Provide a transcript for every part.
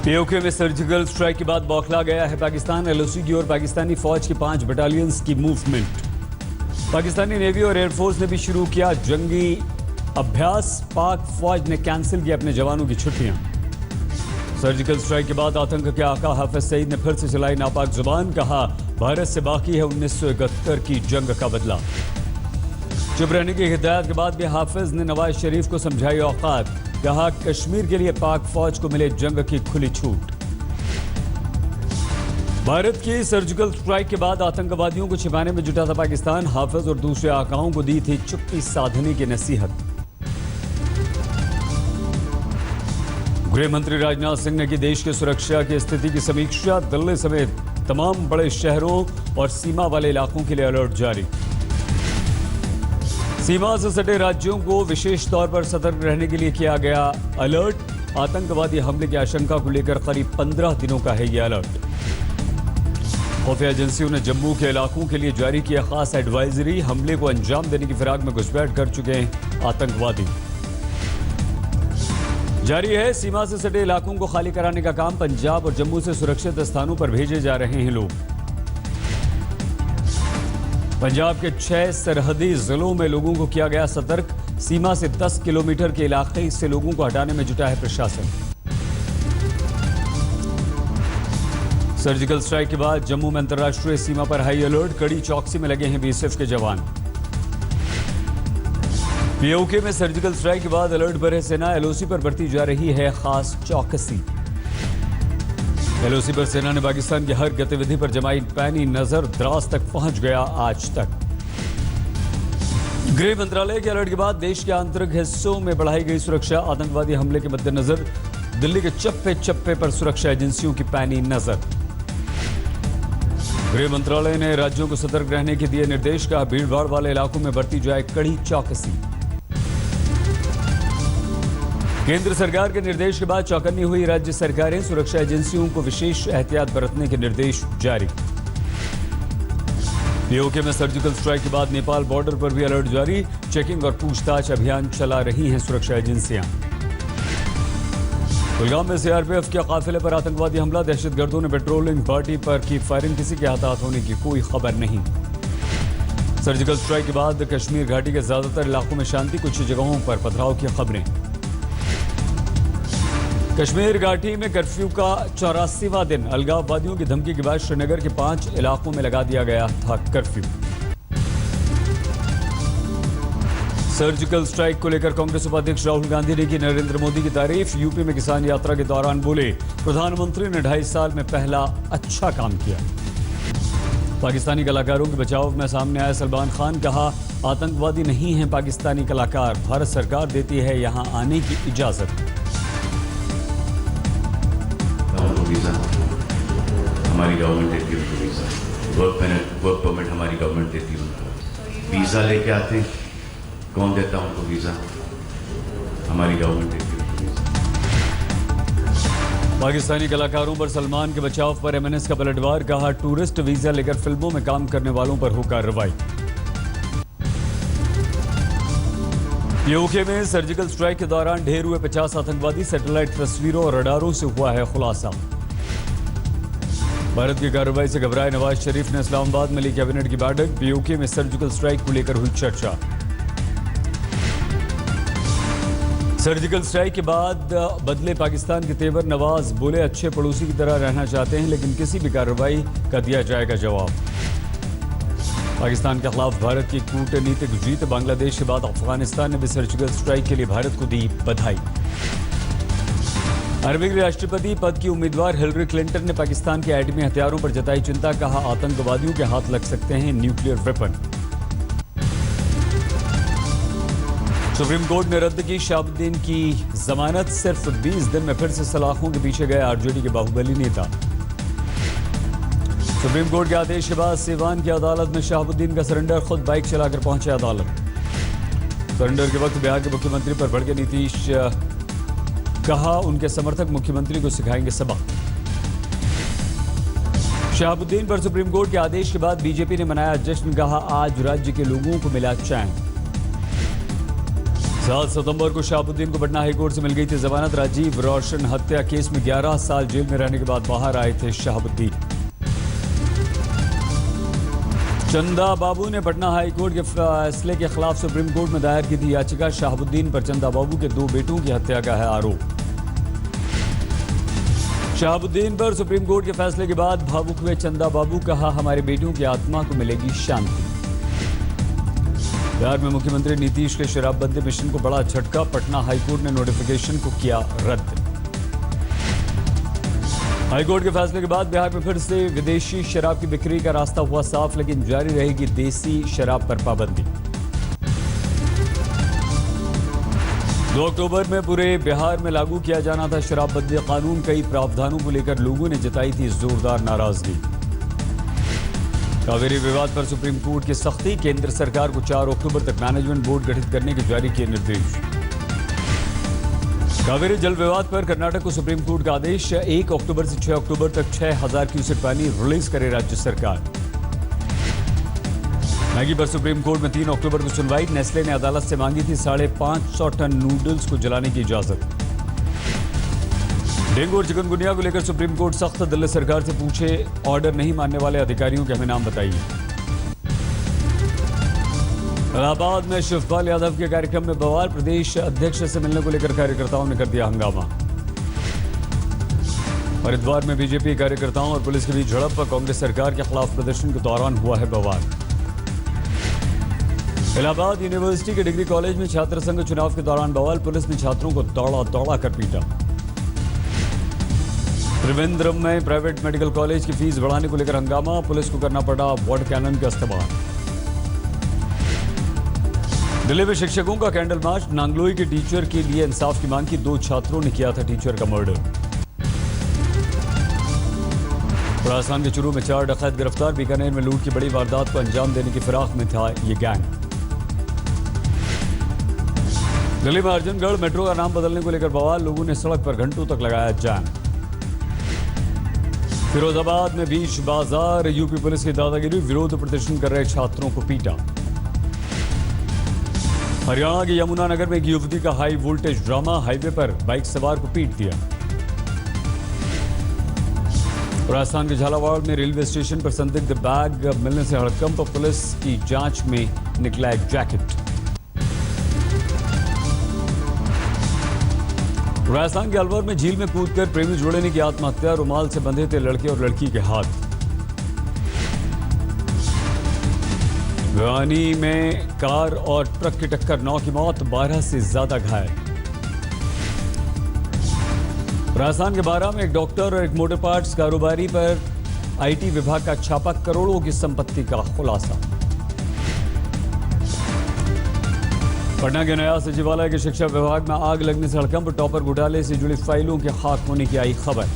PoK में surgical strike के बाद बौखला गया है पाकिस्तान। एलओसी की ओर पाकिस्तानी फौज की 5 बटालियंस की मूवमेंट। पाकिस्तानी नेवी और एयरफोर्स ने भी शुरू किया जंगी अभ्यास। पाक फौज ने कैंसिल किया अपने जवानों की छुट्टियां। सर्जिकल स्ट्राइक के बाद आतंक के आका हाफिज सईद ने फिर से चलाई नापाक जुबान। कहा भारत से बाकी है 1971 की जंग का बदला। चुप रहने की हिदायत के बाद भी हाफिज ने नवाज शरीफ को समझाई औकात। कहा कश्मीर के लिए पाक फौज को मिले जंग की खुली छूट। भारत की सर्जिकल स्ट्राइक के बाद आतंकवादियों को छिपाने में जुटा था पाकिस्तान। हाफिज और दूसरे आकाओं को दी थी चुप्पी साधने की नसीहत। गृह मंत्री राजनाथ सिंह ने की देश की सुरक्षा की स्थिति की समीक्षा। दिल्ली समेत तमाम बड़े शहरों और सीमा वाले इलाकों के लिए अलर्ट जारी। सीमा से सटे राज्यों को विशेष तौर पर सतर्क रहने के लिए किया गया अलर्ट। आतंकवादी हमले की आशंका को लेकर करीब 15 दिनों का है यह अलर्ट। खुफिया एजेंसियों ने जम्मू के इलाकों के लिए जारी किया खास एडवाइजरी। हमले को अंजाम देने की फिराक में घुसपैठ कर चुके हैं आतंकवादी। जारी है सीमा से सटे इलाकों को खाली कराने का काम। पंजाब और जम्मू से सुरक्षित स्थानों पर भेजे जा रहे हैं लोग। पंजाब के 6 सरहदी जिलों में लोगों को किया गया सतर्क। सीमा से 10 किलोमीटर के इलाके से लोगों को हटाने में जुटा है प्रशासन। सर्जिकल स्ट्राइक के बाद जम्मू में अंतर्राष्ट्रीय सीमा पर हाई अलर्ट। कड़ी चौकसी में लगे हैं बीएसएफ के जवान। पीओके में सर्जिकल स्ट्राइक के बाद अलर्ट पर है सेना। एलओसी पर बरती जा रही है खास चौकसी। एलओसी पर सेना ने पाकिस्तान की हर गतिविधि पर जमाई पैनी नजर। द्रास तक पहुंच गया आज तक। गृह मंत्रालय के अलर्ट के बाद देश के आंतरिक हिस्सों में बढ़ाई गई सुरक्षा। आतंकवादी हमले के मद्देनजर दिल्ली के चप्पे चप्पे पर सुरक्षा एजेंसियों की पैनी नजर। गृह मंत्रालय ने राज्यों को सतर्क रहने के दिए निर्देश। कहा भीड़भाड़ वाले इलाकों में बरती जाए कड़ी चौकसी। केंद्र सरकार के निर्देश के बाद चौकन्नी हुई राज्य सरकारें। सुरक्षा एजेंसियों को विशेष एहतियात बरतने के निर्देश जारी। पीओके में सर्जिकल स्ट्राइक के बाद नेपाल बॉर्डर पर भी अलर्ट जारी। चेकिंग और पूछताछ अभियान चला रही हैं सुरक्षा एजेंसियां। कुलगाम में सीआरपीएफ के काफिले पर आतंकवादी हमला। दहशतगर्दों ने पेट्रोलिंग पार्टी पर की फायरिंग। किसी के हताहत होने की कोई खबर नहीं। सर्जिकल स्ट्राइक के बाद कश्मीर घाटी के ज्यादातर इलाकों में शांति। कुछ जगहों पर पथराव की खबरें। कश्मीर घाटी में कर्फ्यू का 84वां दिन। अलगाववादियों की धमकी के बाद श्रीनगर के 5 इलाकों में लगा दिया गया था कर्फ्यू। सर्जिकल स्ट्राइक को लेकर कांग्रेस उपाध्यक्ष राहुल गांधी ने की नरेंद्र मोदी की तारीफ। यूपी में किसान यात्रा के दौरान बोले प्रधानमंत्री ने 2.5 साल में पहला अच्छा काम किया। पाकिस्तानी कलाकारों के बचाव में सामने आया सलमान खान। कहा आतंकवादी नहीं हैं पाकिस्तानी कलाकार। भारत सरकार देती है यहां आने की इजाजत। वीज़ा हमारी गवर्नमेंट देती है उनको। वीज़ा वर्क परमिट हमारी गवर्नमेंट देती है उनको। वीज़ा लेके आते हैं। कौन देता है उनको वीज़ा? हमारी गवर्नमेंट देती है उनको वीज़ा। पाकिस्तानी कलाकारों पर सलमान के बचाव पर एमएनएस का पलटवार। कहा टूरिस्ट वीजा लेकर फिल्मों में काम करने वालों पर हो कार्रवाई। पीओके में सर्जिकल स्ट्राइक के दौरान ढेर हुए 50 आतंकवादी। सैटेलाइट तस्वीरों और रडारों से हुआ है खुलासा। भारत की कार्रवाई से घबराए नवाज शरीफ ने इस्लामाबाद में ली कैबिनेट की बैठक। पीओके में सर्जिकल स्ट्राइक को लेकर हुई चर्चा। सर्जिकल स्ट्राइक के बाद बदले पाकिस्तान के तेवर। नवाज बोले अच्छे पड़ोसी की तरह रहना चाहते हैं लेकिन किसी भी कार्रवाई का दिया जाएगा जवाब। पाकिस्तान के खिलाफ भारत की कूटनीतिक जीत। बांग्लादेश के बाद अफगानिस्तान ने भी सर्जिकल स्ट्राइक के लिए भारत को दी बधाई। अमेरिकी राष्ट्रपति पद की उम्मीदवार हिलरी क्लिंटन ने पाकिस्तान के एटमी हथियारों पर जताई चिंता। कहा आतंकवादियों के हाथ लग सकते हैं न्यूक्लियर वेपन। सुप्रीम कोर्ट ने रद्द की शहाबुद्दीन की जमानत। सिर्फ 20 दिन में फिर से सलाखों के पीछे गए आरजेडी के बाहुबली नेता। सुप्रीम कोर्ट के आदेश के बाद सीवान की अदालत में शहाबुद्दीन का सरेंडर। खुद बाइक चलाकर पहुंचे अदालत। सरेंडर के वक्त बिहार के मुख्यमंत्री पर भड़के नीतीश। कहा उनके समर्थक मुख्यमंत्री को सिखाएंगे सबक। शहाबुद्दीन पर सुप्रीम कोर्ट के आदेश के बाद बीजेपी ने मनाया जश्न। कहा आज राज्य के लोगों को मिला चैन। 7 सितंबर को शहाबुद्दीन को पटना हाईकोर्ट से मिल गई थी जमानत। राजीव रोशन हत्या केस में 11 साल जेल में रहने के बाद बाहर आए थे शहाबुद्दीन। चंदा बाबू ने पटना हाईकोर्ट के फैसले के खिलाफ सुप्रीम कोर्ट में दायर की थी याचिका। शहाबुद्दीन पर चंदा बाबू के 2 बेटों की हत्या का है आरोप। शहाबुद्दीन पर सुप्रीम कोर्ट के फैसले के बाद भावुक हुए चंदा बाबू, कहा हमारे बेटों की आत्मा को मिलेगी शांति। बिहार में मुख्यमंत्री नीतीश के शराबबंदी मिशन को बड़ा झटका। पटना हाईकोर्ट ने नोटिफिकेशन को किया रद्द। हाईकोर्ट के फैसले के बाद बिहार में फिर से विदेशी शराब की बिक्री का रास्ता हुआ साफ, लेकिन जारी रहेगी देसी शराब पर पाबंदी। 2 अक्टूबर में पूरे बिहार में लागू किया जाना था शराबबंदी कानून। कई प्रावधानों को लेकर लोगों ने जताई थी जोरदार नाराजगी। कावेरी विवाद पर सुप्रीम कोर्ट की सख्ती। केंद्र सरकार को 4 अक्टूबर तक मैनेजमेंट बोर्ड गठित करने के जारी किए निर्देश। कावेरी जल विवाद पर कर्नाटक को सुप्रीम कोर्ट का आदेश। 1 अक्टूबर से 6 अक्टूबर तक 6000 क्यूसेक पानी रिलीज करे राज्य सरकार। मैगी पर सुप्रीम कोर्ट में 3 अक्टूबर को सुनवाई। नेस्ले ने अदालत से मांगी थी 550 टन नूडल्स को जलाने की इजाजत। डेंगू और चिकनगुनिया को लेकर सुप्रीम कोर्ट सख्त। दिल्ली सरकार से पूछे ऑर्डर नहीं मानने वाले अधिकारियों के हमें नाम बताइए। इलाहाबाद में शिवपाल यादव के कार्यक्रम में बवाल। प्रदेश अध्यक्ष से मिलने को लेकर कार्यकर्ताओं ने कर दिया हंगामा। हरिद्वार में बीजेपी कार्यकर्ताओं और पुलिस के बीच झड़प। कांग्रेस सरकार के खिलाफ प्रदर्शन के दौरान हुआ है बवाल। इलाहाबाद यूनिवर्सिटी के डिग्री कॉलेज में छात्र संघ चुनाव के दौरान बवाल। पुलिस ने छात्रों को दौड़ा कर पीटा। त्रिवेंद्रम में प्राइवेट मेडिकल कॉलेज की फीस बढ़ाने को लेकर हंगामा। पुलिस को करना पड़ा वाटर कैनन का इस्तेमाल। दिल्ली में शिक्षकों का कैंडल मार्च। नांगलोई के टीचर के लिए इंसाफ की मांग की। 2 छात्रों ने किया था टीचर का मर्डर। राजस्थान के चूरू में 4 डकैत गिरफ्तार। बीकानेर में लूट की बड़ी वारदात को अंजाम देने की फिराक में था ये गैंग। दिल्ली में अर्जुनगढ़ मेट्रो का नाम बदलने को लेकर बवाल। लोगों ने सड़क पर घंटों तक लगाया जाम। फिरोजाबाद में बीच बाजार यूपी पुलिस की दादागिरी। विरोध प्रदर्शन कर रहे छात्रों को पीटा। हरियाणा के यमुनानगर में एक युवती का हाई वोल्टेज ड्रामा। हाईवे पर बाइक सवार को पीट दिया। राजस्थान के झालावाड़ में रेलवे स्टेशन पर संदिग्ध बैग मिलने से हड़कंप। पुलिस की जांच में निकला एक जैकेट। राजस्थान के अलवर में झील में कूदकर प्रेमी जोड़े ने की आत्महत्या। रुमाल से बंधे थे लड़के और लड़की के हाथ। भिवानी में कार और ट्रक की टक्कर, 9 की मौत, 12 से ज्यादा घायल। राजस्थान के बारा में एक डॉक्टर और एक मोटर पार्ट्स कारोबारी पर आईटी विभाग का छापा। करोड़ों की संपत्ति का खुलासा। पटना के नया सचिवालय के शिक्षा विभाग में आग लगने से हड़कंप। टॉपर घोटाले से जुड़ी फाइलों के खाक होने की आई खबर।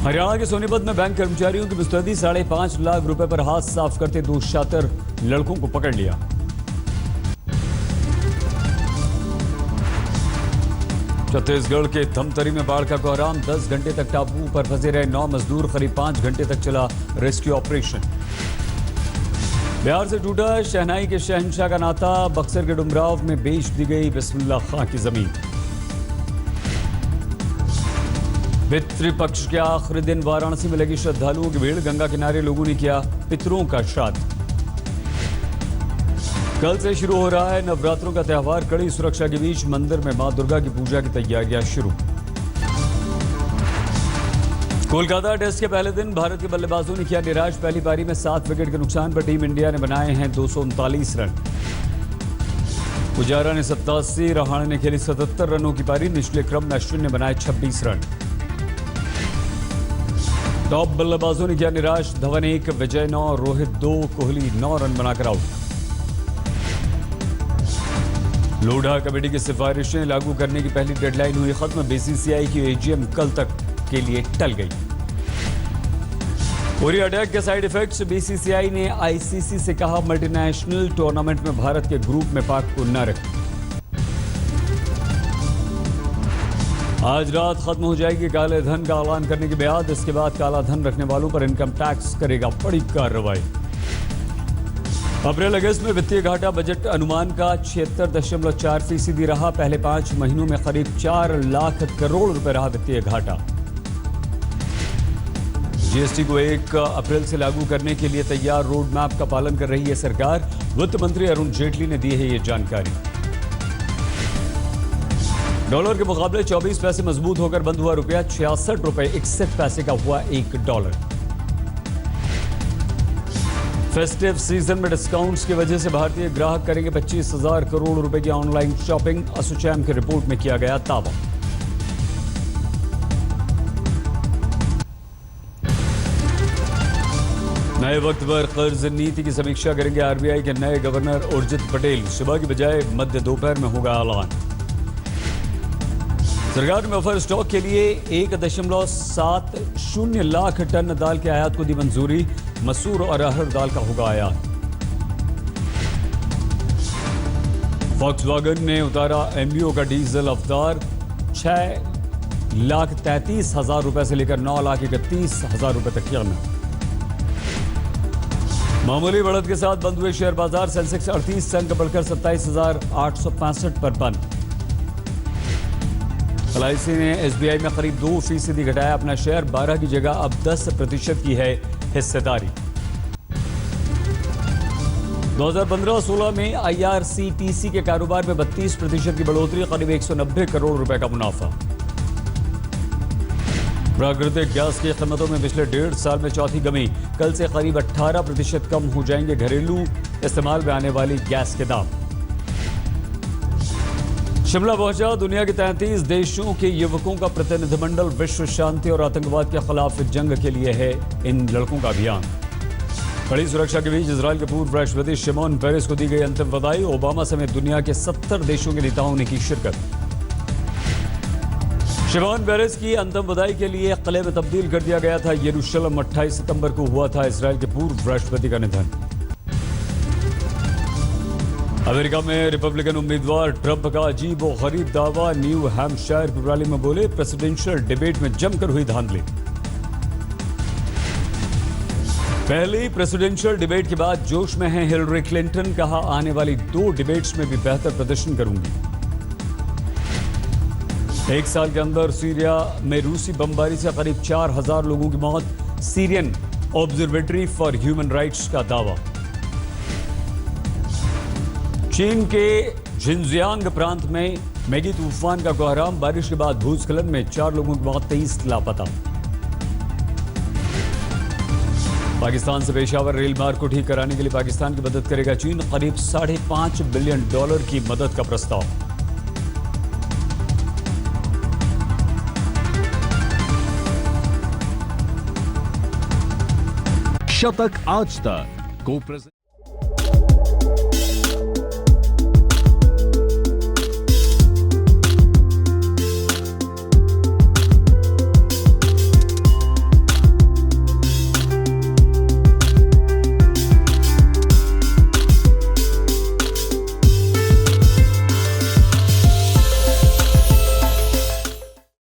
हरियाणा के सोनीपत में बैंक कर्मचारियों की मुस्तैदी। 5.5 लाख रुपए पर हाथ साफ करते 2 शातिर लड़कों को पकड़ लिया। छत्तीसगढ़ के धमतरी में बाढ़ का कोहराम। 10 घंटे तक टापू पर फंसे रहे 9 मजदूर। करीब 5 घंटे तक चला रेस्क्यू ऑपरेशन। बिहार से टूटा शहनाई के शहंशाह का नाता। बक्सर के डुमराव में बेच दी गई बिस्मिल्लाह खां की जमीन। पितृपक्ष के आखिरी दिन वाराणसी में लगी श्रद्धालुओं की भीड़। गंगा किनारे लोगों ने किया पितरों का श्राद्ध। कल से शुरू हो रहा है नवरात्रों का त्यौहार। कड़ी सुरक्षा के बीच मंदिर में मां दुर्गा की पूजा की तैयारियां शुरू। कोलकाता टेस्ट के पहले दिन भारत के बल्लेबाजों ने किया निराश। पहली पारी में 7 विकेट के नुकसान पर टीम इंडिया ने बनाए हैं 239 रन। पुजारा ने 87, रहाणे ने खेली 77 रनों की पारी। निचले क्रम में अश्विन ने बनाए 26 रन। टॉप बल्लेबाजों ने किया निराश। धवन 1, विजय 9, रोहित 2, कोहली 9 रन बनाकर आउट। लोढ़ा कमेटी की सिफारिशें लागू करने की पहली डेडलाइन हुई खत्म। बीसीसीआई की एजीएम कल तक के लिए टल गई। उरी अटैक के साइड इफेक्ट्स। बीसीसीआई ने आईसीसी से कहा मल्टीनेशनल टूर्नामेंट में भारत के ग्रुप में पाक को न रखें। आज रात खत्म हो जाएगी काले धन का ऐलान करने की ब्याद। इसके बाद काला धन रखने वालों पर इनकम टैक्स करेगा बड़ी कार्रवाई। अप्रैल अगस्त में वित्तीय घाटा बजट अनुमान का 76.4% रहा। पहले 5 महीनों में करीब 4 लाख करोड़ रुपए रहा वित्तीय घाटा। जीएसटी को 1 अप्रैल से लागू करने के लिए तैयार रोड मैप का पालन कर रही है सरकार। वित्त मंत्री अरुण जेटली ने दी है ये जानकारी। डॉलर के मुकाबले 24 पैसे मजबूत होकर बंद हुआ रुपया। 66 रुपए 61 पैसे का हुआ $1। फेस्टिव सीजन में डिस्काउंट्स की वजह से भारतीय ग्राहक करेंगे 25,000 करोड़ रुपए की ऑनलाइन शॉपिंग। एसोचैम की रिपोर्ट में किया गया दावा। नए वक्त पर कर्ज नीति की समीक्षा करेंगे आरबीआई के नए गवर्नर उर्जित पटेल। सुबह की बजाय मध्य दोपहर में होगा ऐलान। सरकार ने बफर स्टॉक के लिए 1.70 लाख टन दाल के आयात को दी मंजूरी। मसूर और अरहर दाल का होगा आयात। वॉक्सवैगन ने उतारा एमबीओ का डीजल अवतार। 6,33,000 रुपए से लेकर 9,31,000 रुपए तक किया। मामूली बढ़त के साथ बंद हुए शेयर बाजार। सेंसेक्स 38 अंक बढ़कर 27,865 पर बंद। एलआईसी ने एसबीआई में करीब 2% घटाया अपना शेयर। 12 की जगह अब 10% की है हिस्सेदारी। 2015-16 में आईआरसीटीसी के कारोबार में 32% की बढ़ोतरी। करीब 190 करोड़ रुपए का मुनाफा। प्राकृतिक गैस की कीमतों में पिछले 1.5 साल में चौथी कमी। कल से करीब 18% कम हो जाएंगे घरेलू इस्तेमाल में आने वाली गैस के दाम। शिमला पहुंचा दुनिया के 33 देशों के युवकों का प्रतिनिधिमंडल। विश्व शांति और आतंकवाद के खिलाफ जंग के लिए है इन लड़कों का अभियान। कड़ी सुरक्षा के बीच इजरायल के पूर्व राष्ट्रपति शिमोन पेरेस को दी गई अंतिम बधाई। ओबामा समेत दुनिया के 70 देशों के नेताओं ने की शिरकत। शिमोन पेरेस की अंतिम बधाई के लिए किले में तब्दील कर दिया गया था। यरूशलेम 28 सितंबर को हुआ था इजरायल के पूर्व राष्ट्रपति का निधन। अमेरिका में रिपब्लिकन उम्मीदवार ट्रंप का अजीब और गरीब दावा। न्यू हैम्पशायर की रैली में बोले प्रेसिडेंशियल डिबेट में जमकर हुई धांधली। पहली प्रेसिडेंशियल डिबेट के बाद जोश में हैं हिलरी क्लिंटन। कहा आने वाली 2 डिबेट्स में भी बेहतर प्रदर्शन करूंगी। 1 साल के अंदर सीरिया में रूसी बमबारी से करीब 4,000 लोगों की मौत। Syrian observatory for human rights का दावा। चीन के जिनजियांग प्रांत में मैगी तूफान का कोहराम। बारिश के बाद भूस्खलन में 4 लोगों की मौत, 23 लापता। पाकिस्तान से पेशावर रेल मार्ग को ठीक कराने के लिए पाकिस्तान की मदद करेगा चीन। करीब $5.5 बिलियन की मदद का प्रस्ताव। शतक आज तक को